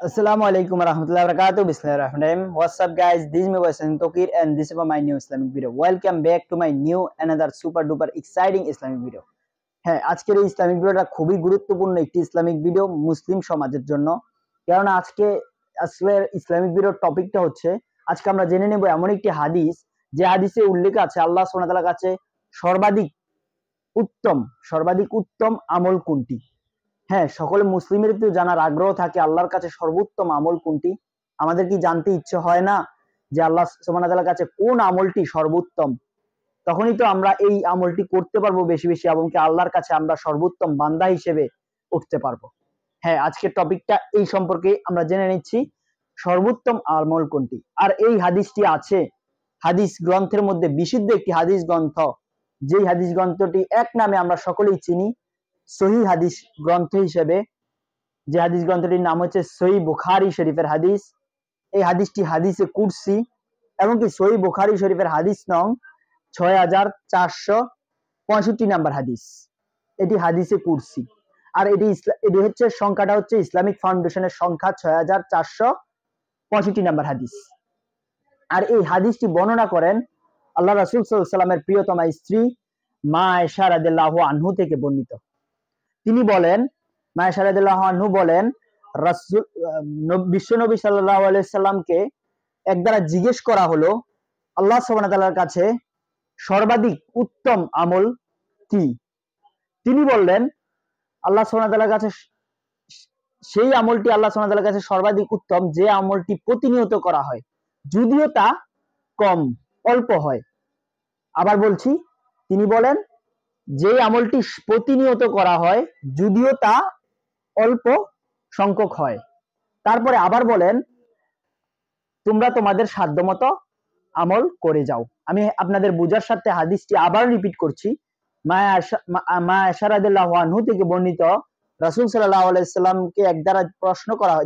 Assalamu alaikum warahmatullahi wabarakatuh. Bismillahirrahmanirrahim. What's up guys? This is me Wasim Tokir and this is my new Islamic video. Welcome back to my new another super duper exciting Islamic video. হ্যাঁ, আজকের এই Islamic ভিডিওটা খুবই গুরুত্বপূর্ণ একটি Islamic video মুসলিম সমাজের জন্য। কারণ আজকে আসলে ইসলামিক ভিডিওর টপিকটা হচ্ছে আজকে আমরা জেনে নেব এমন একটি হাদিস যে হাদিসে উল্লেখ আছে আল্লাহ সুবহানাহু ওয়া তাআলার কাছে সর্বাধিক উত্তম আমল কোনটি। হ্যাঁ, সকলে মুসলিমের তো জানার আগ্রহ থাকে আল্লাহর কাছে সর্বোত্তম আমল কোনটি। আমাদের কি জানতে ইচ্ছে হয় না যে আল্লাহ সুবহানাহু ওয়া তাআলার কাছে কোন আমলটি সর্বোত্তম? তখনই তো আমরা এই আমলটি করতে পারবো বেশি বেশি এবং কি আল্লাহর কাছে আমরা সর্বোত্তম বান্দা হিসেবে উঠতে পারবো। হ্যাঁ, আজকের টপিকটা এই সম্পর্কে আমরা জেনে নিচ্ছি সর্বোত্তম আমল কোনটি। আর এই হাদিসটি আছে হাদিস গ্রন্থের মধ্যে বিশুদ্ধ একটি হাদিস গ্রন্থ, যেই হাদিস গ্রন্থটি এক নামে আমরা সকলেই চিনি সহিহ হাদিস গ্রন্থ হিসেবে, যে হাদিস গ্রন্থটির নাম হচ্ছে সহিহ বুখারী শরীফের হাদিস। এই হাদিসটি হাদিসে কুরসি এবং কি সহিহ বুখারী শরীফের হাদিস নং 6465 নাম্বার হাদিস। এটি হাদিসে কুরসি আর এটি হচ্ছে সংখ্যাটা হচ্ছে ইসলামিক ফাউন্ডেশনের সংখ্যা 6465 নাম্বার হাদিস। আর এই হাদিসটি বর্ণনা করেন আল্লাহ রাসূল সাল্লাল্লাহু আলাইহি ওয়াসাল্লামের প্রিয়তমা স্ত্রী মা আয়েশা রাদিয়াল্লাহু আনহু থেকে বর্ণিত। তিনি বলেন, মা আয়েশা রাদিয়াল্লাহু আনহু বলেন, বিশ্বনবী সাল্লাল্লাহু আলাইহি সাল্লামকে একবার জিজ্ঞেস করা হলো আল্লাহ সুবহানাহু ওয়া তাআলার কাছে সর্বাধিক উত্তম আমল কি। তিনি বললেন আল্লাহ সুবহানাহু ওয়া তাআলার কাছে সেই আমলটি আল্লাহ সুবহানাহু ওয়া তাআলার কাছে সর্বাধিক উত্তম যে আমলটি প্রতিনিয়ত করা হয়, যদিও তা অল্প হয়। আবার বলছি, তিনি বলেন যে আমলটি প্রতিনিয়ত করা হয় যদিও তা অল্প সংখ্যক হয়। তারপরে আবার বলেন তোমরা তোমাদের সাধ্যমতো আমল করে যাও। আমি আপনাদের বুঝার সাথে হাদিসটি আবার রিপিট করছি। মা আয়েশা রাদিয়াল্লাহু আনহু থেকে বর্ণিত, রাসূল সাল্লাল্লাহু আলাইহি সাল্লামকে একবার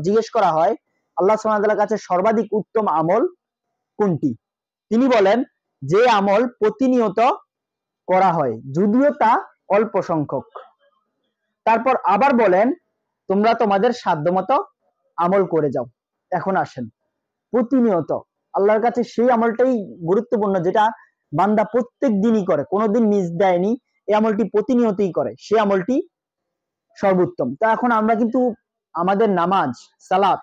জিজ্ঞেস করা হয় আল্লাহ সুবহানাহু ওয়া তাআলার কাছে সর্বাধিক উত্তম আমল কোনটি। তিনি বলেন যে আমল প্রতিনিয়ত করা হয় যদিও তা অল্প সংখ্যক। তারপর আবার বলেন তোমরা তোমাদের সাধ্যমতো আমল করে যাও। এখন আসেন, প্রতিনিয়ত আল্লাহর কাছে সেই আমলটাই গুরুত্বপূর্ণ যেটা বান্দা প্রত্যেক দিনই করে, কোনোদিন মিস দেয়নি, এই আমলটি প্রতিনিয়তই করে, সেই আমলটি সর্বোত্তম। তা এখন আমরা কিন্তু আমাদের নামাজ সালাত,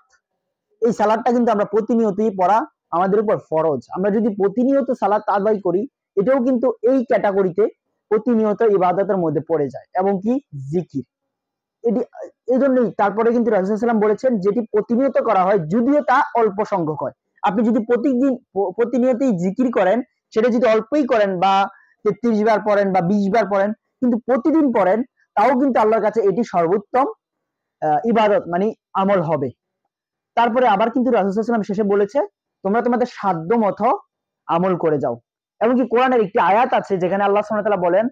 এই সালাতটা কিন্তু আমরা প্রতিনিয়তই পড়া আমাদের উপর ফরজ। আমরা যদি প্রতিনিয়ত সালাত আদায় করি এটাও কিন্তু এই ক্যাটাগরিতে প্রতিনিয়ত ইবাদতের মধ্যে পড়ে যায় এবং কি জিকির। এটি এজন্যই তারপরে কিন্তু রাসূল সাল্লাল্লাহু আলাইহি ওয়াসাল্লাম বলেছেন যেটি প্রতিনিয়ত করা হয় যদিও তা অল্প সংখ্যক হয়। আপনি যদি প্রতিনিয়তই জিকির করেন, সেটা যদি অল্পই করেন বা 33 বার পড়েন বা 20 বার পড়েন, কিন্তু প্রতিদিন পড়েন, তাও কিন্তু আল্লাহর কাছে এটি সর্বোত্তম ইবাদত মানে আমল হবে। তারপরে আবার কিন্তু রাসূল সাল্লাল্লাহু আলাইহি ওয়াসাল্লাম শেষে বলেছে তোমরা তোমাদের সাধ্য মতো আমল করে যাও। এমনকি কোরআনের একটি আয়াত আছে যেখানে আল্লাহ সুবহানাহু ওয়া তাআলা বলেন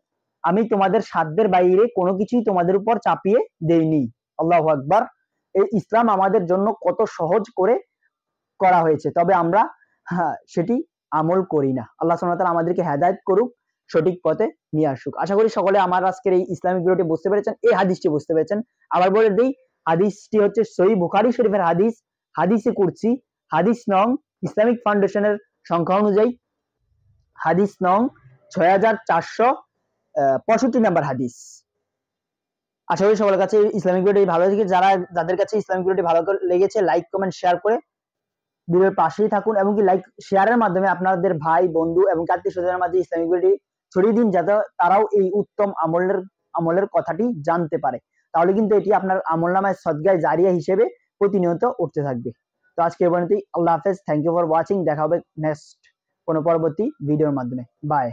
আমি তোমাদের সাধ্যের বাইরে কোনো কিছুই তোমাদের উপর চাপিয়ে দেইনি। আল্লাহু আকবার। এই ইসলাম আমাদের জন্য কত সহজ করে করা হয়েছে, তবে আমরা সেটি আমল করি না। আল্লাহ সুবহানাহু ওয়া তাআলা আমাদেরকে হেদায়েত করুক, সঠিক পথে নিয়ে আসুক। আশা করি সকলে আমার আজকের এই ইসলামিক ভিডিওটি বুঝতে পেরেছেন, এই হাদিসটি বুঝতে পেরেছেন। আবার বলে দেই হাদিসটি হচ্ছে সহিহ বুখারী শরীফের হাদিস, হাদিসে কুরসি, হাদিস নং ইসলামিক ফাউন্ডেশনের সংখ্যা অনুযায়ী হাদিস নং 6465 নাম্বার হাদিস। আশা করি সকলের কাছে ইসলামিক ভিডিওটি ভালো লেগেছে। যাদের কাছে ইসলামিক ভিডিওটি ভালো লেগেছে লাইক কমেন্ট শেয়ার করে ভিডিওর পাশেই থাকুন এবং কি লাইক শেয়ারের মাধ্যমে আপনাদের ভাই বন্ধু এবং আত্মীয় স্বজনের মাঝে ইসলামিক ভিডিওটি ছড়িয়ে দিন যাতে তারাও এই উত্তম আমলের কথাটি জানতে পারে। তাহলে কিন্তু এটি আপনার আমলনামায় সদকায়ে জারিয়া হিসেবে প্রতিনিয়ত উঠতে থাকবে। তো আজকে এই পর্যন্তই। আল্লাহ হাফেজ। Thank you for watching. দেখা হবে নেক্সট কোনো পরবর্তী ভিডিওর মাধ্যমে। বাই।